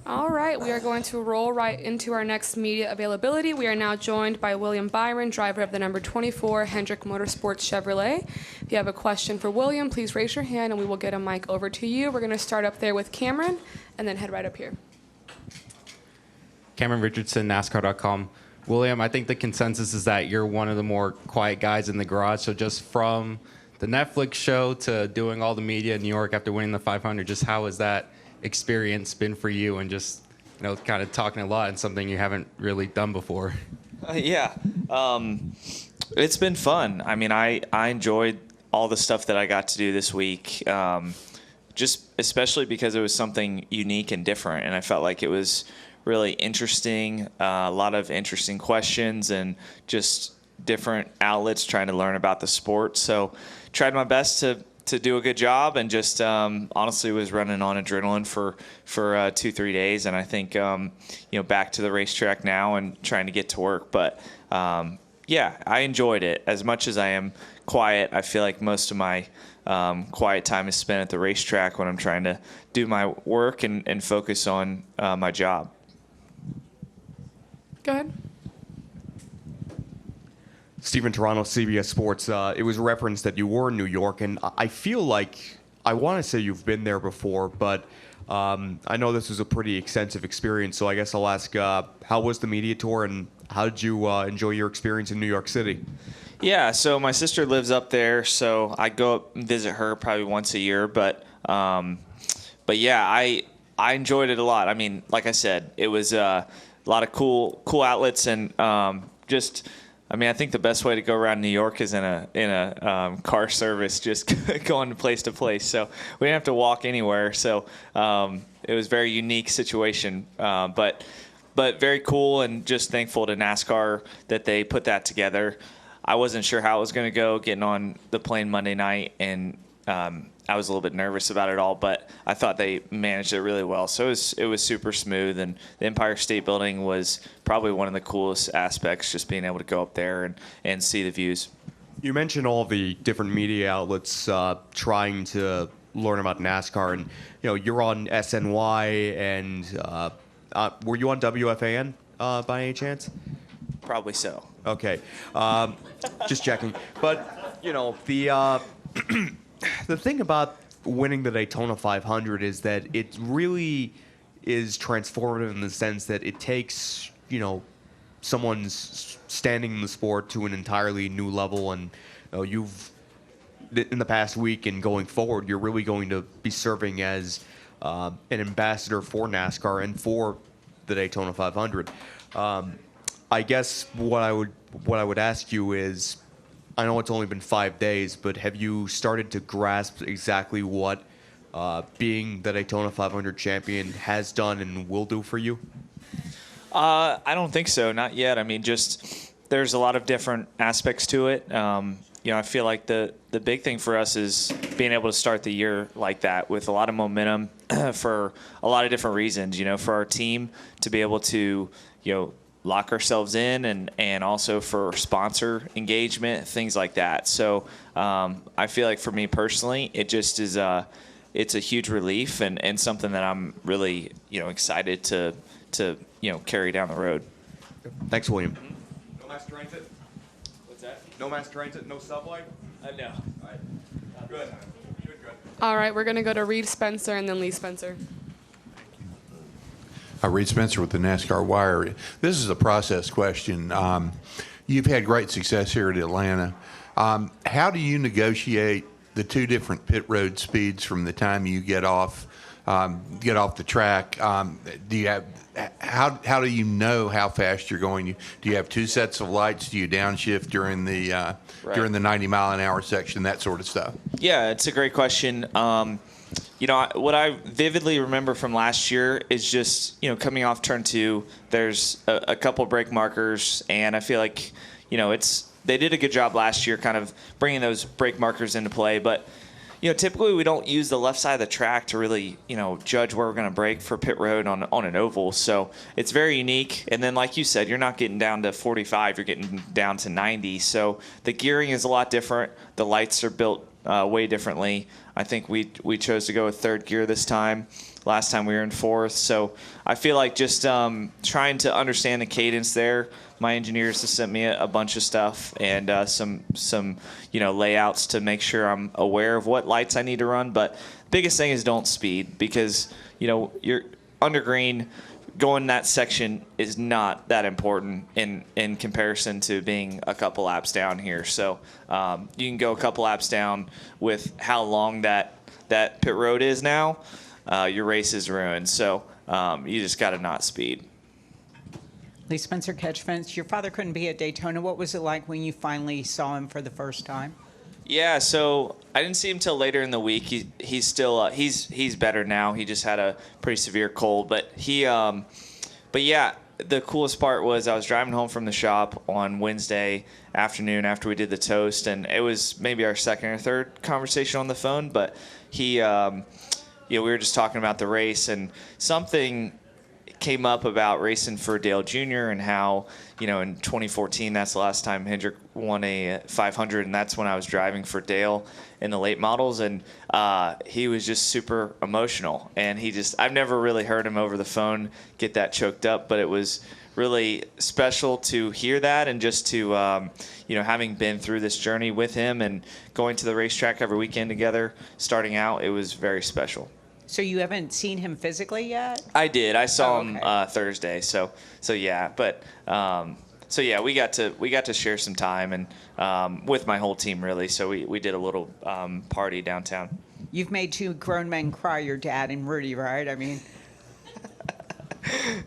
All right, we are going to roll right into our next media availability. We are now joined by William Byron, driver of the number 24 Hendrick Motorsports Chevrolet. If you have a question for William, please raise your hand and we will get a mic over to you. We're going to start up there with Cameron and then head right up here. Cameron Richardson, NASCAR.com. William, I think the consensus is that you're one of the more quiet guys in the garage. So just from the Netflix show to doing all the media in New York after winning the 500, just how has that experience been for you, and just kind of talking a lot and something you haven't really done before? It's been fun. I mean, I enjoyed all the stuff that I got to do this week, just especially because it was something unique and different, and I felt like it was really interesting, a lot of interesting questions and just different outlets trying to learn about the sport. So tried my best to do a good job, and just honestly was running on adrenaline for 2-3 days. And I think back to the racetrack now and trying to get to work. But I enjoyed it as much as I am quiet. I feel like most of my quiet time is spent at the racetrack when I'm trying to do my work and focus on my job. Go ahead. Stephen Toronto, CBS Sports. It was referenced that you were in New York, and I feel like I want to say you've been there before, but I know this was a pretty extensive experience, so I guess I'll ask, how was the media tour, and how did you enjoy your experience in New York City? Yeah, so my sister lives up there, so I go up and visit her probably once a year, but yeah, I enjoyed it a lot. I mean, like I said, it was a lot of cool outlets, and I think the best way to go around New York is in a car service, just going place to place. So we didn't have to walk anywhere. So it was a very unique situation, but very cool, and just thankful to NASCAR that they put that together. I wasn't sure how it was going to go getting on the plane Monday night, and I was a little bit nervous about it all, but I thought they managed it really well. So it was super smooth, and the Empire State Building was probably one of the coolest aspects, just being able to go up there and see the views. You mentioned all the different media outlets trying to learn about NASCAR, and you're on SNY, and were you on WFAN by any chance? Probably so. Okay, just checking. But the thing about winning the Daytona 500 is that it really is transformative in the sense that it takes, someone's standing in the sport to an entirely new level. And you've, in the past week and going forward, you're really going to be serving as an ambassador for NASCAR and for the Daytona 500. I guess what I would ask you is, I know it's only been 5 days, but have you started to grasp exactly what being the Daytona 500 champion has done and will do for you? I don't think so, not yet. I mean, just there's a lot of different aspects to it. I feel like the big thing for us is being able to start the year like that with a lot of momentum for a lot of different reasons. For our team to be able to, lock ourselves in, and also for sponsor engagement, things like that. So I feel like for me personally, it just is it's a huge relief and something that I'm really excited to carry down the road. Thanks, William. No mass transit? What's that? No mass transit, no subway? No. All right. Good. Good. All right, we're going to go to Reed Spencer and then Lee Spencer. Reed Spencer with the NASCAR Wire. This is a process question. You've had great success here at Atlanta. How do you negotiate the two different pit road speeds from the time you get off the track? Do you have how do you know how fast you're going? Do you have two sets of lights? Do you downshift during the during the 90-mile-an-hour section? That sort of stuff. Yeah, it's a great question. What I vividly remember from last year is just, coming off turn 2, there's a couple brake markers, and I feel like, they did a good job last year kind of bringing those brake markers into play. But, typically we don't use the left side of the track to really, judge where we're going to brake for pit road on an oval. So it's very unique. And then, like you said, you're not getting down to 45, you're getting down to 90. So the gearing is a lot different. The lights are built way differently. I think we chose to go with third gear this time. Last time we were in fourth. So I feel like just trying to understand the cadence there. My engineers have sent me a bunch of stuff and some layouts to make sure I'm aware of what lights I need to run. But biggest thing is don't speed, because you're under green. Going that section is not that important in comparison to being a couple laps down here. So you can go a couple laps down with how long that pit road is now. Your race is ruined. So you just got to not speed. Lee Spencer Catchfence, your father couldn't be at Daytona. What was it like when you finally saw him for the first time? Yeah, so I didn't see him till later in the week. He's still he's better now. He just had a pretty severe cold, but yeah, the coolest part was I was driving home from the shop on Wednesday afternoon after we did the toast, and it was maybe our second or third conversation on the phone. But we were just talking about the race, and something came up about racing for Dale Jr. and how, in 2014, that's the last time Hendrick won a 500, and that's when I was driving for Dale in the late models, and he was just super emotional. And I've never really heard him over the phone get that choked up, but it was really special to hear that, and just to, having been through this journey with him and going to the racetrack every weekend together, starting out, it was very special. So you haven't seen him physically yet? I did. I saw him okay. Thursday. So yeah. But yeah, we got to share some time and with my whole team really. So we did a little party downtown. You've made two grown men cry, your dad and Rudy, right? I mean,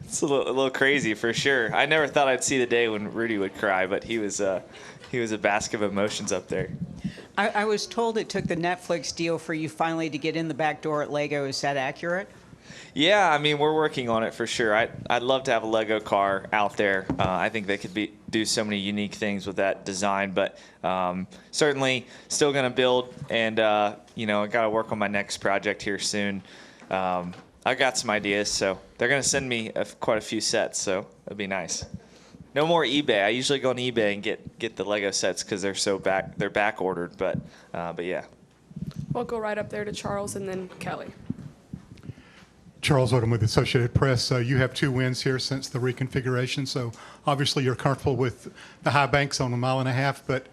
it's a little crazy for sure. I never thought I'd see the day when Rudy would cry, but he was a basket of emotions up there. I was told it took the Netflix deal for you finally to get in the back door at Lego. Is that accurate? Yeah, I mean, we're working on it for sure. I'd love to have a Lego car out there. I think they could do so many unique things with that design, but certainly still going to build, and I got to work on my next project here soon. I got some ideas, so they're going to send me quite a few sets, so it'll be nice. No more eBay. I usually go on eBay and get the Lego sets because they're back ordered, but yeah. We'll go right up there to Charles and then Kelly. Charles Odom with Associated Press. You have 2 wins here since the reconfiguration, so obviously you're comfortable with the high banks on 1.5 miles, but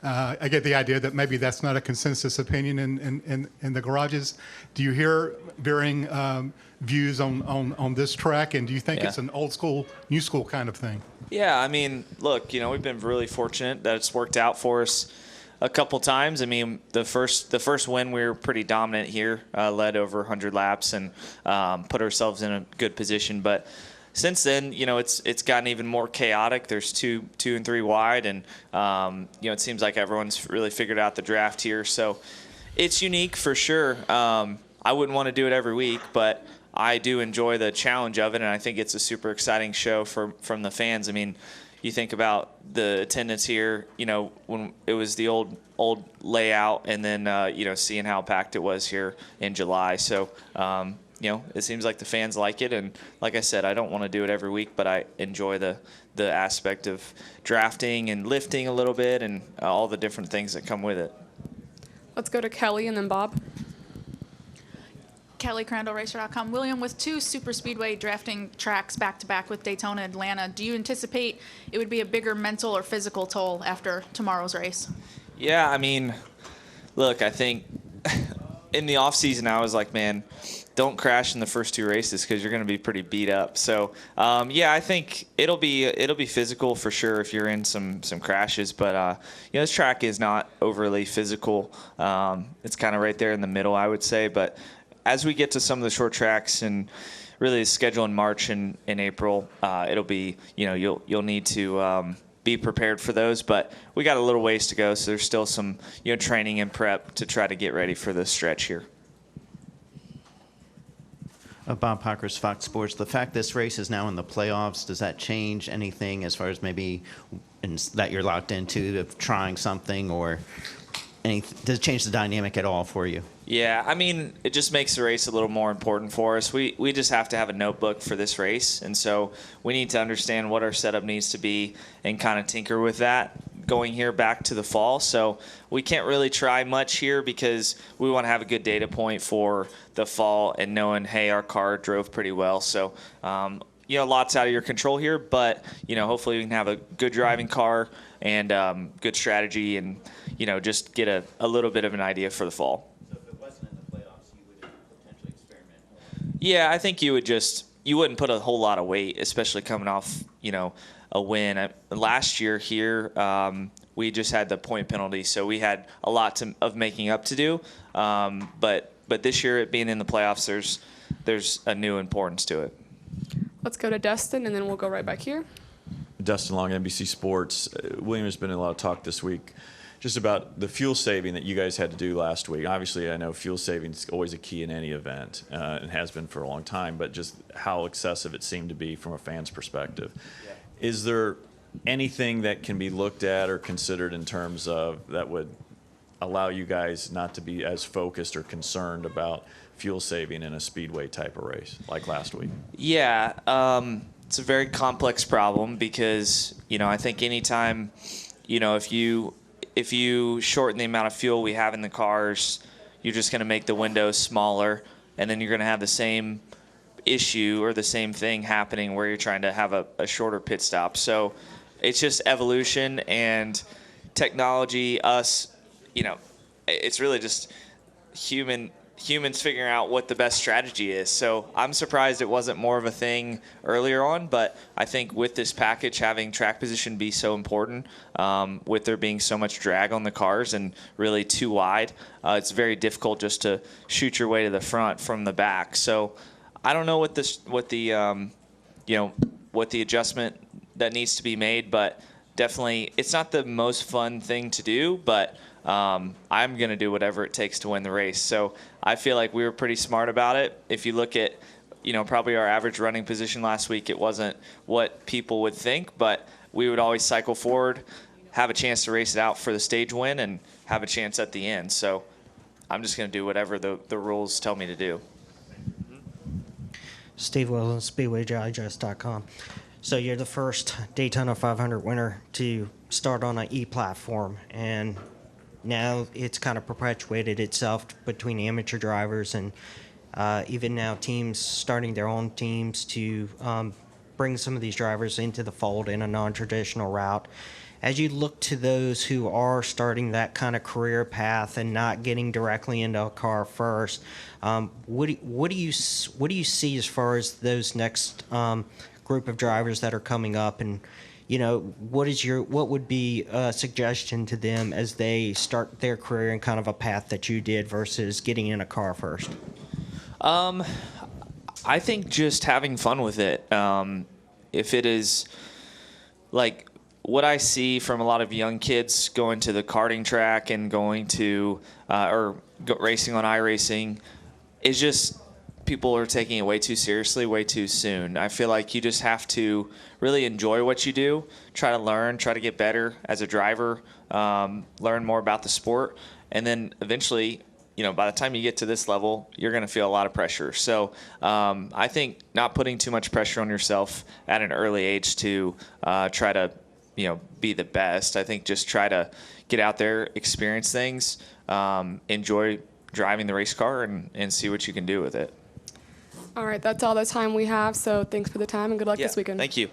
I get the idea that maybe that's not a consensus opinion in the garages. Do you hear varying views on this track, and do you think it's an old school, new school kind of thing? Yeah, I mean, look, we've been really fortunate that it's worked out for us a couple times. I mean, the first win, we were pretty dominant here, led over 100 laps and put ourselves in a good position. But since then, it's gotten even more chaotic. There's two and three wide, and it seems like everyone's really figured out the draft here. So it's unique for sure. I wouldn't want to do it every week, but I do enjoy the challenge of it, and I think it's a super exciting show from the fans. I mean, you think about the attendance here, when it was the old layout, and then, seeing how packed it was here in July. So, it seems like the fans like it. And like I said, I don't want to do it every week, but I enjoy the aspect of drafting and lifting a little bit and all the different things that come with it. Let's go to Kelly and then Bob. Kelly, CrandallRacer.com. William, with 2 super speedway drafting tracks back-to-back with Daytona and Atlanta, do you anticipate it would be a bigger mental or physical toll after tomorrow's race? Yeah, I mean, look, I think in the off-season I was like, man, don't crash in the first 2 races because you're going to be pretty beat up. So, I think it'll be physical for sure if you're in some crashes. But, this track is not overly physical. It's kind of right there in the middle, I would say. But as we get to some of the short tracks and really the schedule in March and in April, it'll be, you'll need to be prepared for those. But we got a little ways to go, so there's still some training and prep to try to get ready for this stretch here. Bob Pockers, Fox Sports. The fact this race is now in the playoffs, does that change anything as far as maybe that you're locked into of trying something, or does it change the dynamic at all for you? Yeah, I mean, it just makes the race a little more important for us. We just have to have a notebook for this race, and so we need to understand what our setup needs to be and kind of tinker with that going here back to the fall. So we can't really try much here because we want to have a good data point for the fall and knowing, hey, our car drove pretty well. So, lots out of your control here, but, hopefully we can have a good driving car and good strategy and, just get a little bit of an idea for the fall. So if it wasn't in the playoffs, you would potentially experiment more. Yeah, I think you wouldn't put a whole lot of weight, especially coming off, a win. Last year here, we just had the point penalty, so we had a lot of making up to do. But this year, it being in the playoffs, there's a new importance to it. Let's go to Destin, and then we'll go right back here. Dustin Long, NBC Sports. William, has been a lot of talk this week just about the fuel saving that you guys had to do last week. Obviously, I know fuel saving is always a key in any event and has been for a long time, but just how excessive it seemed to be from a fan's perspective. Yeah. Is there anything that can be looked at or considered in terms of that would allow you guys not to be as focused or concerned about fuel saving in a speedway type of race like last week? Yeah, it's a very complex problem because, I think anytime, if you shorten the amount of fuel we have in the cars, you're just going to make the windows smaller, and then you're going to have the same issue or the same thing happening where you're trying to have a shorter pit stop. So it's just evolution and technology, it's really just humans figuring out what the best strategy is. So I'm surprised it wasn't more of a thing earlier on, but I think with this package, having track position be so important, with there being so much drag on the cars and really too wide, it's very difficult just to shoot your way to the front from the back. So I don't know what the adjustment that needs to be made, but definitely it's not the most fun thing to do, but I'm going to do whatever it takes to win the race. So I feel like we were pretty smart about it. If you look at, probably our average running position last week, it wasn't what people would think, but we would always cycle forward, have a chance to race it out for the stage win, and have a chance at the end. So I'm just going to do whatever the rules tell me to do. Steve Wilson, SpeedwayDigest.com. So you're the first Daytona 500 winner to start on an E-platform, and now it's kind of perpetuated itself between amateur drivers and even now teams starting their own teams to bring some of these drivers into the fold in a non-traditional route. As you look to those who are starting that kind of career path and not getting directly into a car first, what do you see as far as those next group of drivers that are coming up, and what would be a suggestion to them as they start their career in kind of a path that you did versus getting in a car first? I think just having fun with it. If it is like what I see from a lot of young kids going to the karting track and going to racing on iRacing, is just people are taking it way too seriously, way too soon. I feel like you just have to really enjoy what you do, try to learn, try to get better as a driver, learn more about the sport, and then eventually, by the time you get to this level, you're going to feel a lot of pressure. So I think not putting too much pressure on yourself at an early age to try to be the best. I think just try to get out there, experience things, enjoy driving the race car, and see what you can do with it. All right, that's all the time we have, so thanks for the time and good luck this weekend. Thank you.